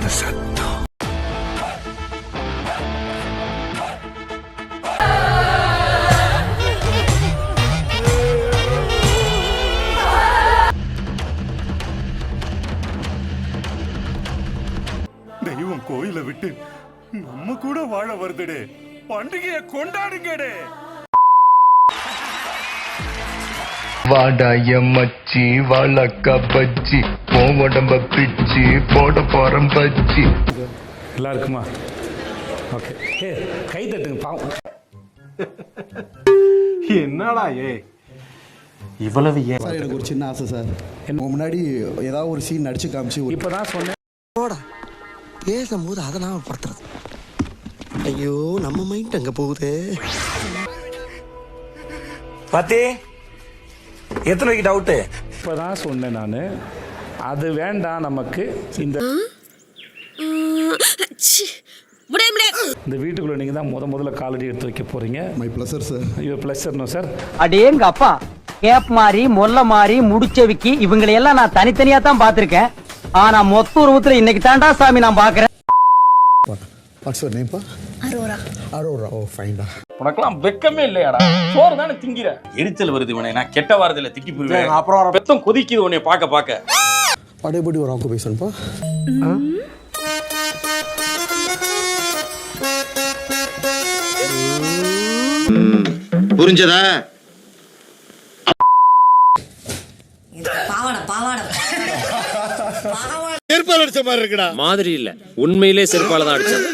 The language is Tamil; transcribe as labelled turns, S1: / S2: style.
S1: அந்த சத்தம்.
S2: தெய்வம் கோயில விட்டு நம்ம கூட வாழ வருதுடே. பண்டிகையை கொண்டாடுங்கடே.
S3: வாடாய மச்சி வாழக்கா பச்சி உடம்ப பிச்சி போட போறம் பச்சி.
S4: நல்லா இருக்குமா? ஓகே, கை தட்டுங்க பாவம்.
S2: என்னடா இவ்வளவு
S5: சார் எனக்கு ஒரு சின்ன ஆசை சார். உங்க முன்னாடி ஏதாவது ஒரு சீன் நடிச்சு காமிச்சு
S4: இப்பதான் சொன்னேன்.
S6: பேசும்போது அதை நான் படுத்துறது. ஐயோ நம்ம மைண்ட் அங்க போகுது.
S1: பாத்தி எத்தனை வைக்க டவுட்டு?
S4: இப்பதான் சொன்னேன் நான், அது வேண்டாம் நமக்கு. இந்த வீட்டுக்குள்ள நீங்க தான் முதல்ல காலடி எடுத்து வைக்க போறீங்க.
S5: My pleasure sir.
S4: ஐயோ பிளஸர் நோ சார்.
S7: அடேங்க அப்பா, கேப் மாதிரி மொல்ல மாதிரி முடிச்சவிக்கி இவங்களை எல்லாம் நான் தனித்தனியா தான் பாத்திருக்கேன். ஆனா மொத்த உருவத்துல இன்னைக்கு தாண்டா சாமி நான் பாக்குறேன்.
S5: வாட்ஸ் யுவர் நேம் பா?
S8: அரோரா.
S5: அரோரா. ஓ ஃபைன்டா.
S9: உனக்கெல்லாம் வெக்கமே இல்லையாடா? சோறு தானே திங்கிற. எரிச்சல் வருது இவனை. நான் கெட்ட வாரத்துல திக்கி போயிருவேன். அப்புறம் பெத்தம் கொதிக்குது உன்னை பார்க்க.
S5: படைபடி ஒரு ஆக்குபேஷன் பா.
S6: புரிஞ்சதா?
S8: பாவாடை
S6: செருப்பால் அடிச்ச மாதிரி இருக்குடா.
S10: மாதிரி இல்ல, உண்மையிலே செருப்பால தான் அடிச்சது.